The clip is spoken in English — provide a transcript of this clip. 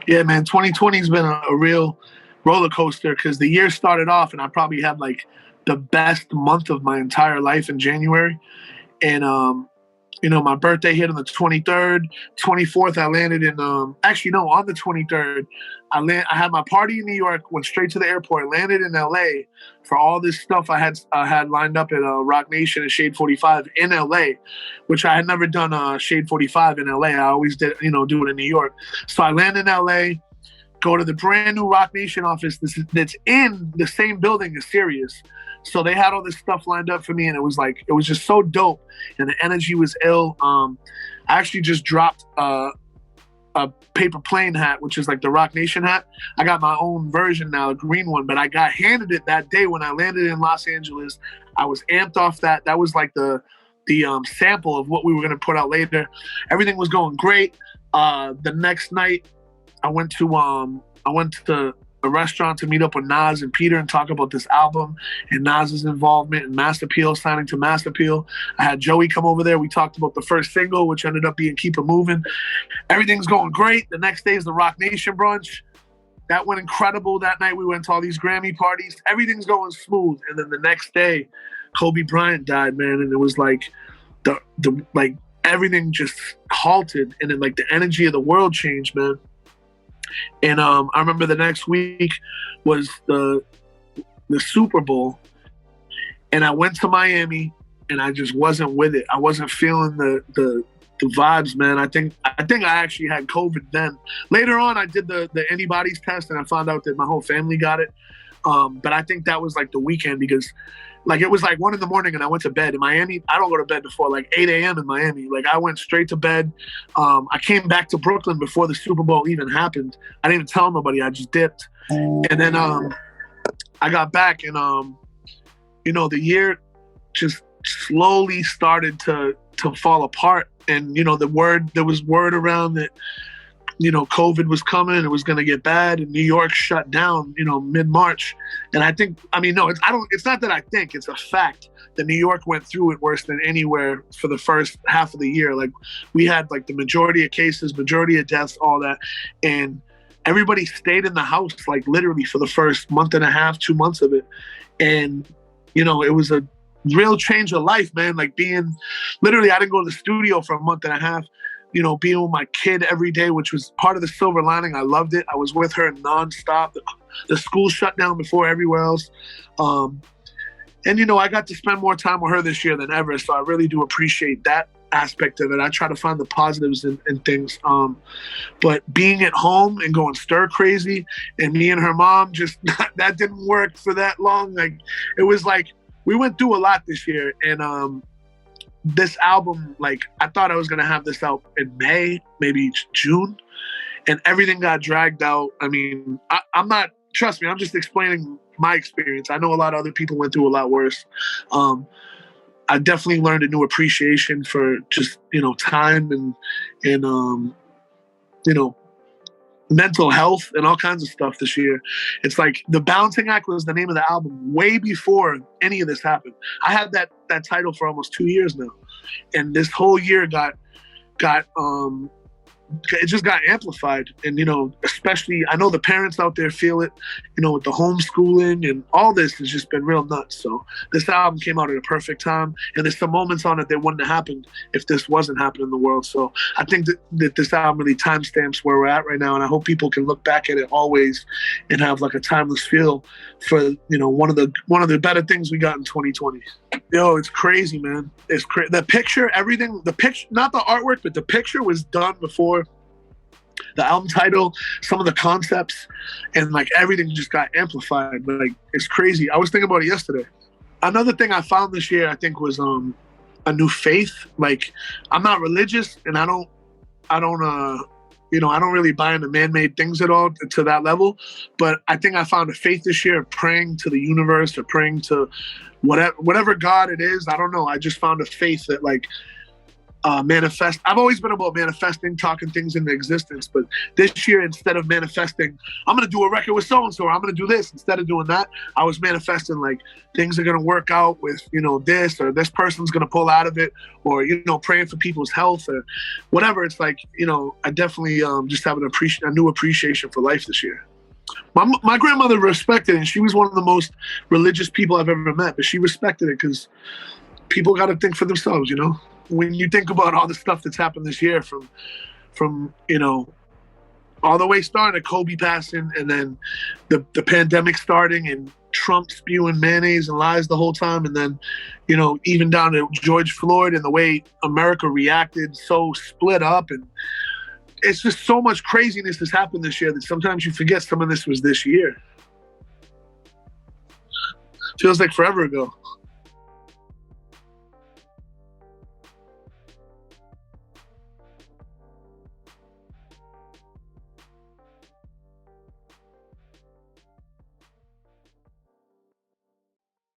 Yeah, man, 2020's been a real roller coaster because the year started off and I probably had like the best month of my entire life in January. And my birthday hit on the 23rd, 24th. I landed in actually no, on the 23rd, I had my party in New York, went straight to the airport, landed in LA for all this stuff I had lined up at Rock Nation and Shade 45 in LA, which I had never done Shade 45 in LA. I always did do it in New York. So I land in LA, go to the brand new Rock Nation office that's in the same building as Sirius. So they had all this stuff lined up for me, and it was just so dope, and the energy was ill. I actually just dropped a paper plane hat, which is like the Rock Nation hat. I got my own version now, a green one, but I got handed it that day when I landed in Los Angeles. I was amped off that. That was like the sample of what we were gonna put out later. Everything was going great. The next night, I went to a restaurant to meet up with Nas and Peter and talk about this album and Nas's involvement and Mass Appeal, signing to Mass Appeal. I had Joey come over there. We talked about the first single, which ended up being Keep It Moving. Everything's going great. The next day is the Rock Nation brunch. That went incredible. That night we went to all these Grammy parties. Everything's going smooth. And then the next day, Kobe Bryant died, man. And it was like like everything just halted. And then like the energy of the world changed, man. And I remember the next week was the Super Bowl, and I went to Miami, and I just wasn't with it. I wasn't feeling the vibes, man. I think I actually had COVID then. Later on, I did the antibodies test, and I found out that my whole family got it. But I think that was like the weekend because like it was like 1 a.m. and I went to bed in Miami. I don't go to bed before like 8 a.m. in Miami. Like I went straight to bed. I came back to Brooklyn before the Super Bowl even happened. I didn't even tell nobody. I just dipped. And then I got back and the year just slowly started to fall apart. And there was word around that COVID was coming, it was going to get bad, and New York shut down, mid-March. And it's not that I think, it's a fact that New York went through it worse than anywhere for the first half of the year. Like we had like the majority of cases, majority of deaths, all that. And everybody stayed in the house, like literally for the first month and a half, 2 months of it. And, it was a real change of life, man. Like literally, I didn't go to the studio for a month and a half. Being with my kid every day, which was part of the silver lining. I loved it. I was with her nonstop. The school shut down before everywhere else. And I got to spend more time with her this year than ever. So I really do appreciate that aspect of it. I try to find the positives in things. But being at home and going stir crazy, and me and her mom, just that didn't work for that long. Like it was like we went through a lot this year. And this album, like I thought I was gonna have this out in May, maybe June, and everything got dragged out. I mean, I'm not, trust me, I'm just explaining my experience. I know a lot of other people went through a lot worse. I definitely learned a new appreciation for just, time and mental health and all kinds of stuff this year. It's like The Balancing Act was the name of the album way before any of this happened. I had that title for almost 2 years now. And this whole year got it just got amplified. And, especially, I know the parents out there feel it, with the homeschooling and all this has just been real nuts. So this album came out at a perfect time. And there's some moments on it that wouldn't have happened if this wasn't happening in the world. So I think that this album really timestamps where we're at right now. And I hope people can look back at it always and have like a timeless feel for, one of the better things we got in 2020. Yo, it's crazy, man. It's the picture, everything, not the artwork, but the picture was done before the album title, some of the concepts, and like everything just got amplified. Like it's crazy. I was thinking about it yesterday. Another thing I found this year, I think, was a new faith. Like I'm not religious, and I don't really buy into man-made things at all to that level. But I think I found a faith this year of praying to the universe or praying to whatever God it is. I don't know. I just found a faith that like manifest. I've always been about manifesting, talking things into existence. But this year, instead of manifesting, I'm going to do a record with so-and-so, or I'm going to do this. Instead of doing that, I was manifesting like things are going to work out with, you know, this, or this person's going to pull out of it, or, you know, praying for people's health or whatever. It's like, you know, I definitely just have a new appreciation for life this year. My grandmother respected it, and she was one of the most religious people I've ever met, but she respected it because people got to think for themselves, you know? When you think about all the stuff that's happened this year from you know, all the way starting to Kobe passing, and then the pandemic starting, and Trump spewing mayonnaise and lies the whole time, and then, you know, even down to George Floyd and the way America reacted, so split up, and it's just so much craziness has happened this year that sometimes you forget some of this was this year. Feels like forever ago.